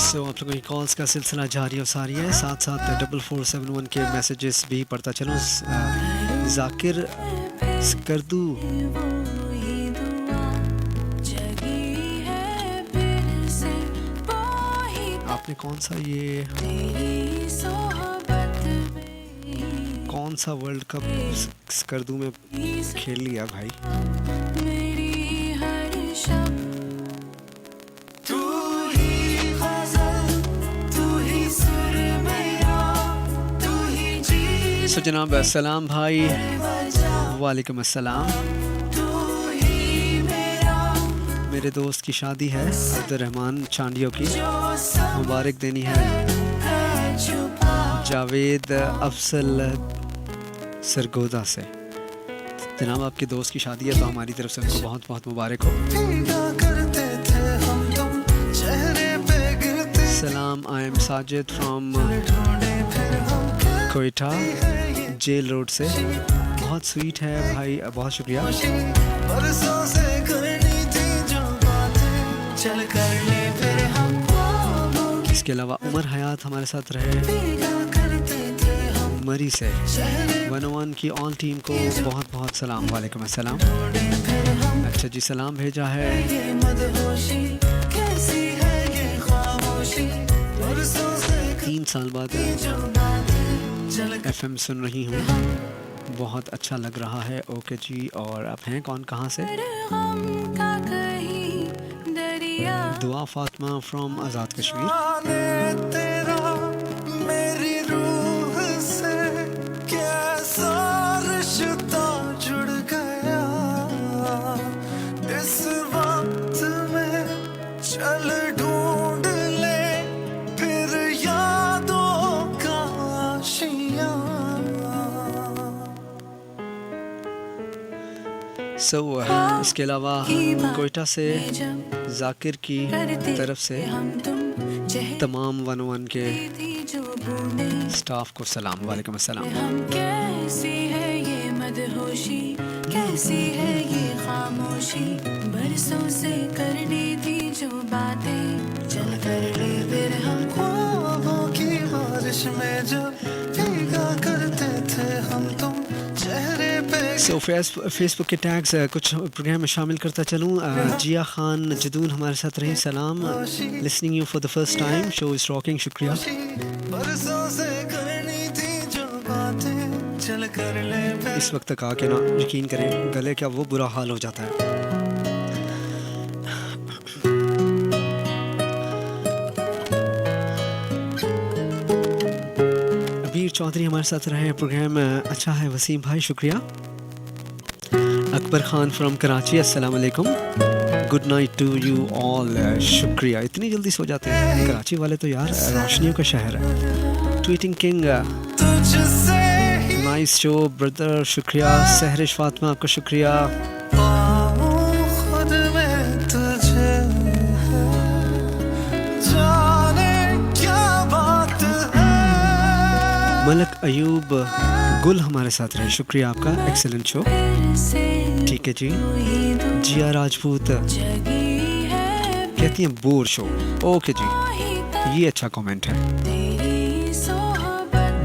सो आप लोगों की कॉल्स का सिलसिला जारी और सारी है, साथ साथ 4471 के मैसेजेस भी पढ़ता चलो। जाकिर स्कर्दू आपने कौन सा वर्ल्ड कप स्कर्दू में खेल लिया भाई? सो जनाब अस्सलाम भाई, वालेकुम अस्सलाम। मेरे दोस्त की शादी है अब्दुर्रहमान चांडियो की, मुबारक देनी है जावेद अफसल सरगोदा से। जनाब आपके दोस्त की शादी है तो हमारी तरफ से उनको बहुत बहुत मुबारक हो। सलाम, I am Sajid from Quetta jail road से। बहुत स्वीट है भाई, बहुत शुक्रिया। इसके अलावा उमर हयात हमारे साथ रहे मरी से। 101 की ऑल टीम को बहुत बहुत सलाम, वालेकुम अस्सलाम। अच्छा जी, सलाम भेजा है। 3 साल बाद FM सुन रही हूँ, बहुत अच्छा लग रहा है। ओके जी, और आप हैं कौन, कहाँ से? दुआ फातिमा फ्रॉम आज़ाद कश्मीर। मेरी रूह से कैसा रिश्ता जुड़ गया, इस वक्त में चल ढूंढ ले फिर यादों का आशियाँ। इसके अलावा कोयटा से जाकिर की तरफ से तमाम 101 के स्टाफ को सलाम, वालेकुम अस्सलाम। कैसी है ये मदहोशी, कैसी है ये खामोशी, बरसों से करनी थी जो बातें चल कर ले फिर हम। ख्वाबों की बारिश में जो भीगा करते थे हम तुम चेहरे पे। सो फेसबुक के टैग्स कुछ प्रोग्राम में शामिल करता चलूँ। जिया खान जदून हमारे साथ रही, सलाम, listening you for the first time, show is rocking, शुक्रिया। बरसों से करनी थी जो बातें चल कर ले फिर। इस वक्त तक आके ना यकीन करें गले का वो बुरा हाल हो जाता है। अबीर चौधरी हमारे साथ रहे, प्रोग्राम अच्छा है वसीम भाई, शुक्रिया। अकबर खान फ्रॉम कराची, अस्सलाम वालेकुम, good night to you all, शुक्रिया। इतनी जल्दी सो जाते हैं कराची वाले तो यार, रोशनियों का शहर है। Tweeting king, nice show brother, शुक्रिया। सहरिश फातिमा आपका शुक्रिया। खुद में तुझे जाने क्या बात है। मलक अयूब गुल हमारे साथ रहे, शुक्रिया आपका, एक्सेलेंट शो। ठीक है जी। जिया राजपूत कहती हैं बोर शो, ओके जी, ये अच्छा कमेंट है।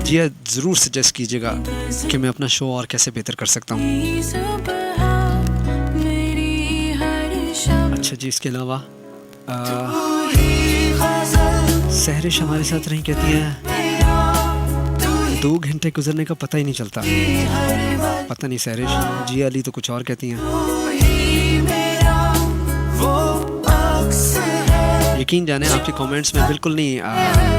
जिया ज़रूर सजेस्ट कीजिएगा कि मैं अपना शो और कैसे बेहतर कर सकता हूँ। अच्छा जी, इसके अलावा सहरिश हमारे साथ रही, कहती हैं 2 घंटे गुजरने का पता ही नहीं चलता। पता नहीं सहरिश, जी अली तो कुछ और कहती हैं। वो अक्स है यकीन जाने आपके कमेंट्स में बिल्कुल नहीं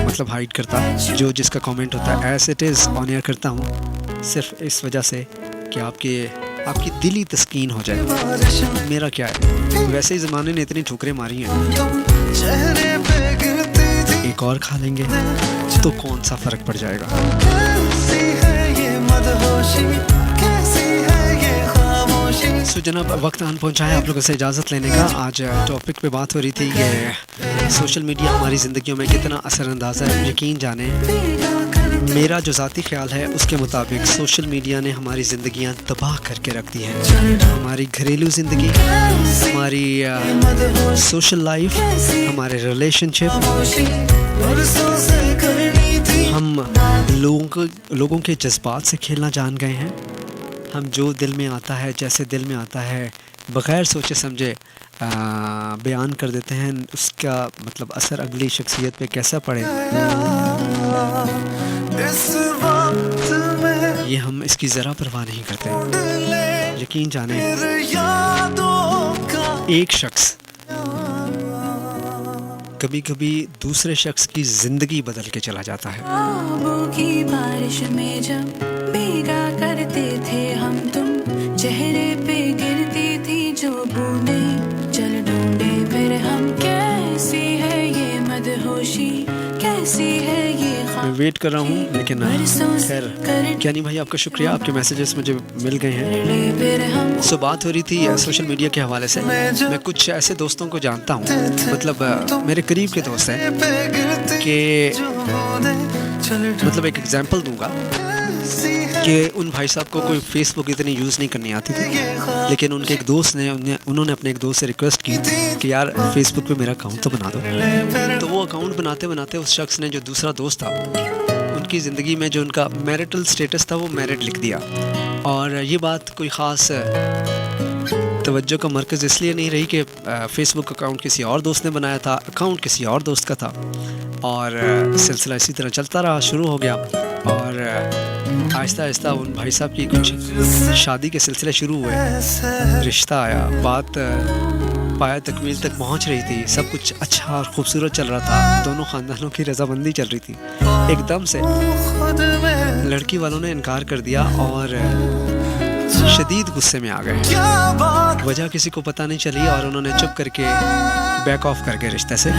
मतलब हाइड करता, जो जिसका कमेंट होता है as it is on air करता हूँ, सिर्फ इस वजह से कि आपकी दिली तस्कीन हो जाए। मेरा क्या है, वैसे ही ज़माने ने इतनी ठुकरें मारी हैं, एक और खा लेंगे तो कौन सा फ़र्क पड़ जाएगा। सो जनाब, वक्त आन पहुंचा है आप लोगों से इजाज़त लेने का। आज टॉपिक पे बात हो रही थी कि सोशल मीडिया हमारी ज़िंदगियों में कितना असरअंदाज़ है। यकीन जाने मेरा जो ज़ाती ख्याल है उसके मुताबिक सोशल मीडिया ने हमारी ज़िंदगियां तबाह करके रख दी हैं। हमारी घरेलू ज़िंदगी, हमारी सोशल लाइफ, हमारे रिलेशनशिप, हम लोगों के जज्बात से खेलना जान गए हैं। हम जो दिल में आता है, जैसे दिल में आता है, बग़ैर सोचे समझे बयान कर देते हैं। उसका मतलब असर अगली शख्सियत पे कैसा पड़े, ये हम इसकी ज़रा परवाह नहीं करते। यकीन जाने एक शख्स कभी कभी दूसरे शख्स की ज़िंदगी बदल के चला जाता है। ख्वाबों की बारिश में जब भीगा करते थे हम तुम, चेहरे पे गिरती थी जो बूंदें, चल ढूंढे फिर हम कैसी है ये मदहोशी, कैसी है ये मैं वेट कर रहा हूँ, लेकिन खैर क्या नहीं भाई, आपका शुक्रिया, आपके मैसेजेस मुझे मिल गए हैं। सो बात हो रही थी सोशल मीडिया के हवाले से। मैं कुछ ऐसे दोस्तों को जानता हूँ, मतलब मेरे करीब के दोस्त हैं, कि मतलब एक एग्जांपल दूंगा कि उन भाई साहब को कोई फेसबुक इतनी यूज़ नहीं करनी आती थी, लेकिन उनके एक दोस्त ने उन्होंने अपने एक दोस्त से रिक्वेस्ट की कि यार फेसबुक पे मेरा अकाउंट तो बना दो। तो वो अकाउंट बनाते बनाते उस शख्स ने, जो दूसरा दोस्त था, उनकी ज़िंदगी में जो उनका मैरिटल स्टेटस था वो मैरिड लिख दिया। और ये बात कोई ख़ास तवज्जो का मरकज़ इसलिए नहीं रही कि फ़ेसबुक अकाउंट किसी और दोस्त ने बनाया था, अकाउंट किसी और दोस्त का था, और सिलसिला इसी तरह चलता रहा, शुरू हो गया। और आहिस्ता आहिस्ता उन भाई साहब की कुछ शादी के सिलसिले शुरू हुए, रिश्ता आया, बात पाया तकमील तक पहुंच रही थी, सब कुछ अच्छा और ख़ूबसूरत चल रहा था, दोनों ख़ानदानों की रजामंदी चल रही थी। एकदम से लड़की वालों ने इनकार कर दिया और शदीद गुस्से में आ गए। वजह किसी को पता नहीं चली और उन्होंने चुप करके बैक ऑफ कर गए रिश्ते से।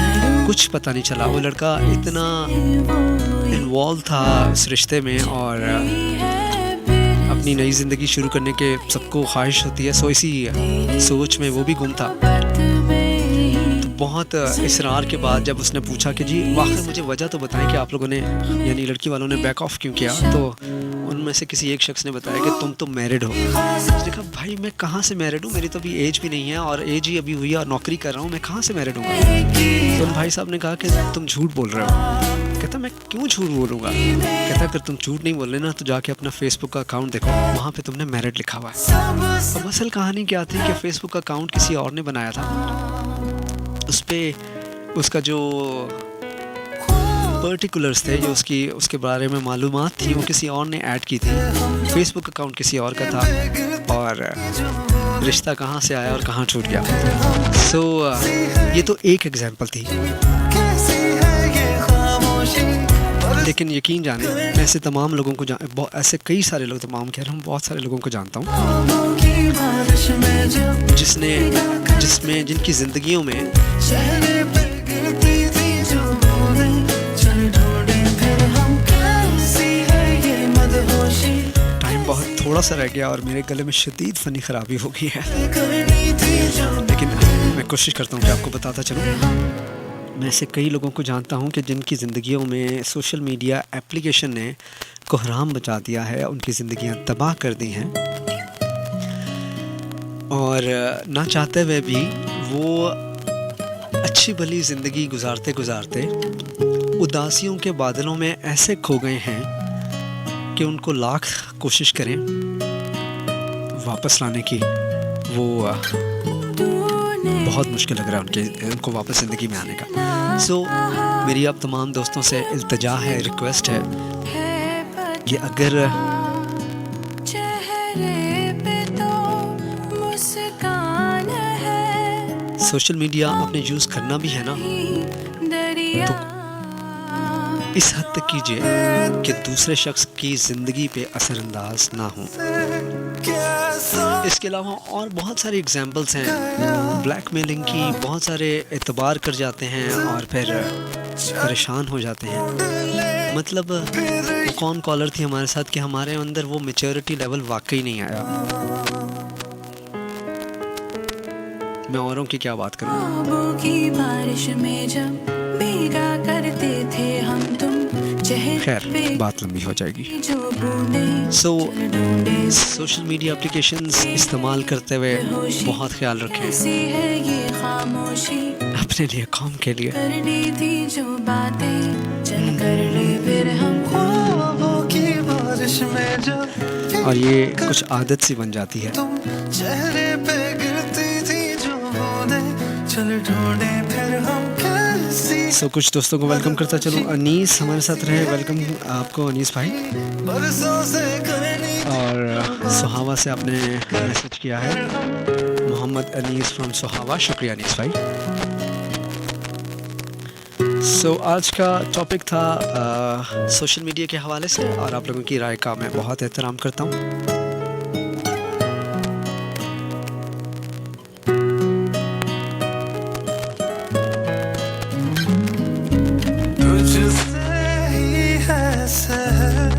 कुछ पता नहीं चला, वो लड़का इतना इन्वॉल्व था इस रिश्ते में और अपनी नई ज़िंदगी शुरू करने के सबको ख्वाहिश होती है, सो इसी सोच में वो भी गुम था। तो बहुत इसरार के बाद जब उसने पूछा कि जी वाकई मुझे वजह तो बताएं कि आप लोगों ने, यानी लड़की वालों ने बैक ऑफ क्यों किया, तो उनमें से किसी एक शख्स ने बताया कि तुम तो मैरिड हो। उसने कहा भाई मैं कहाँ से मैरिड हूँ, मेरी तो अभी एज भी नहीं है और एज ही अभी हुई है और नौकरी कर रहा हूँ, मैं कहाँ से मैरिड हूँ। तो उन भाई साहब ने कहा कि तुम झूठ बोल रहे हो। कहता मैं क्यों झूठ बोलूँगा। कहता अगर तुम झूठ नहीं बोल रहे ना तो जाके अपना फेसबुक का अकाउंट देखो, वहाँ पे तुमने मैरिड लिखा हुआ है। अब असल कहानी क्या थी कि फेसबुक का अकाउंट किसी और ने बनाया था, उस पर उसका जो पर्टिकुलर्स थे, जो उसके बारे में मालूमात थी, वो किसी और ने ऐड की थी। फेसबुक अकाउंट किसी और का था और रिश्ता कहाँ से आया और कहाँ छूट गया। सो ये तो एक एग्जांपल थी, लेकिन यकीन जाने मैं ऐसे तमाम लोगों को ऐसे कई सारे लोग, तमाम कह रहा हूँ, बहुत सारे लोगों को जानता हूँ जिनकी ज़िंदगियों में टाइम बहुत थोड़ा सा रह गया और मेरे गले में शदीद फ़नी ख़राबी हो गई है, लेकिन मैं कोशिश करता हूँ कि आपको बताता चलूँ। मैं ऐसे कई लोगों को जानता हूँ कि जिनकी ज़िंदगियों में सोशल मीडिया एप्लीकेशन ने कोहराम मचा दिया है, उनकी ज़िंदगियाँ तबाह कर दी हैं और ना चाहते हुए भी वो अच्छी भली ज़िंदगी गुजारते गुजारते उदासियों के बादलों में ऐसे खो गए हैं कि उनको लाख कोशिश करें वापस लाने की, वो बहुत मुश्किल लग रहा है उनको वापस ज़िंदगी में आने का। सो मेरी अब तमाम दोस्तों से इल्तिजा है, रिक्वेस्ट है कि अगर सोशल मीडिया आपने यूज़ करना भी है ना, दरिया इस हद तक कीजिए कि दूसरे शख्स की ज़िंदगी पे असरअंदाज ना हो। इसके अलावा और बहुत सारी एग्जांपल्स हैं ब्लैकमेलिंग की, बहुत सारे एतबार कर जाते हैं और फिर परेशान हो जाते हैं। मतलब वो कौन कॉलर थी हमारे साथ कि हमारे अंदर वो मैच्योरिटी लेवल वाकई नहीं आया। मैं औरों की क्या बात करूं। ख्वाबों की बारिश में जब भीगा करते थे हम तुम, चेहरे खैर पे बात लंबी हो जाएगी। जो बूंदें सो ढूंढे सोशल मीडिया एप्लीकेशंस इस्तेमाल करते हुए बहुत ख्याल रखें कैसी है ये खामोशी, अपने लिए, कौम के लिए। करनी थी जो बातें चल कर ले फिर हम ख्वाबों की बारिश में जब और ये कुछ आदत सी बन जाती है। तुम चेहरे पे गिरती थी जो बूंदें, चल ढूंढे फिर हम कैसी सो कुछ दोस्तों को वेलकम करता चलूँ। अनीस हमारे साथ रहे, वेलकम आपको अनीस भाई। बरसों से करनी और सुहावा से आपने मैसेज किया है, मोहम्मद अनीस फ्रॉम सुहावा, शुक्रिया अनीस भाई। सो आज का टॉपिक था सोशल मीडिया के हवाले से, और आप लोगों की राय का मैं बहुत एहतराम करता हूँ। तुझसे ही है सहर,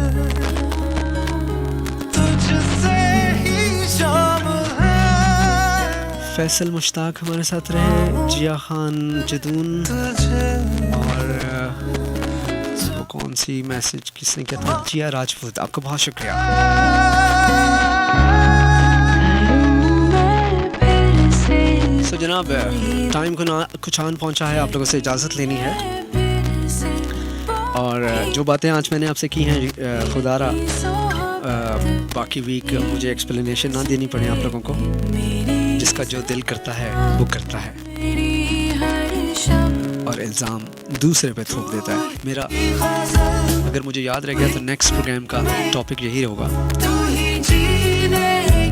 तुझसे ही शाम है, फैसल मुश्ताक हमारे साथ रहे, जिया खान जदून, तुझे और वो कौन सी मैसेज किसने किया था, जिया राजपूत, आपका बहुत शुक्रिया। फिर से सो जनाब टाइम को ना कुछ आन पहुंचा है, आप लोगों से इजाज़त लेनी है। फिर से और जो बातें आज मैंने आपसे की हैं खुदारा बाकी वीक मुझे एक्सप्लेनेशन ना देनी पड़े आप लोगों को। जिसका जो दिल करता है वो करता है, मेरी हर शब और इल्ज़ाम दूसरे पे थोप देता है। मेरा अगर मुझे याद रह गया तो नेक्स्ट प्रोग्राम का टॉपिक यही होगा। तू ही जीने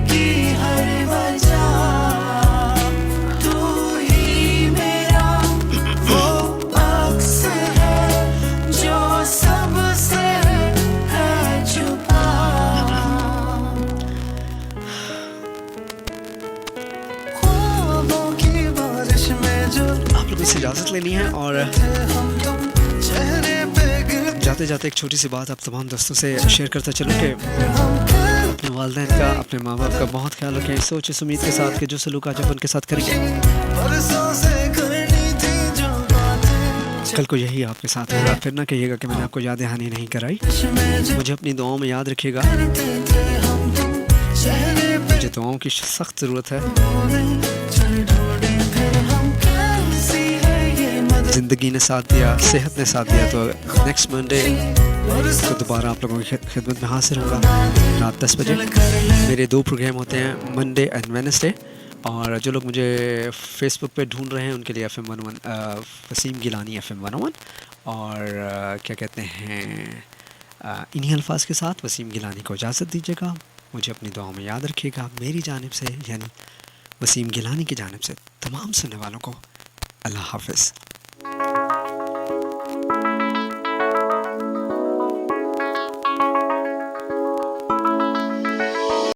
की हर वजह, तू ही मेरा वो अक्स है जो सबसे है छुपा। ख्वाबों की बारिश में जो आप लोगों से इजाज़त लेनी है, और हम तुम चेहरे पे गिरते जाते जाते एक छोटी सी बात आप तमाम दोस्तों से शेयर करता चलूँ कि हम कैसी अपने वालिदैन का, अपने माँ बाप का बहुत ख्याल रखें, सोच इस उम्मीद के साथ कि जो सलूक आज आप उनके साथ करेंगे बरसों से करनी थी जो बातें कल को यही आपके साथ होगा। फिर ना कहिएगा कि मैंने आपको याद दहानी नहीं कराई। में जो मुझे अपनी दुआओं में याद रखिएगा, थे हम तुम चेहरे पे मुझे दुआओं की सख्त ज़रूरत है। चल ढूंढे फिर हम कैसी है ये मदद, ज़िंदगी ने साथ दिया, सेहत ने साथ दिया, तो नेक्स्ट मंडे को दोबारा आप लोगों की खिदमत में हाजिर होगा रात 10 बजे। मेरे 2 प्रोग्राम होते हैं, मंडे एंड वेडनेसडे। और जो लोग मुझे फेसबुक पे ढूंढ रहे हैं उनके लिए FM 101 वसीम गिलानी FM 101, और क्या कहते हैं इन्हीं अल्फाज के साथ वसीम गिलानी को इजाज़त दीजिएगा। मुझे अपनी दुआओं में याद रखिएगा। मेरी जानिब से यानी वसीम गिलानी की जानिब से तमाम सुनने वालों को अल्लाह हाफ़िज़।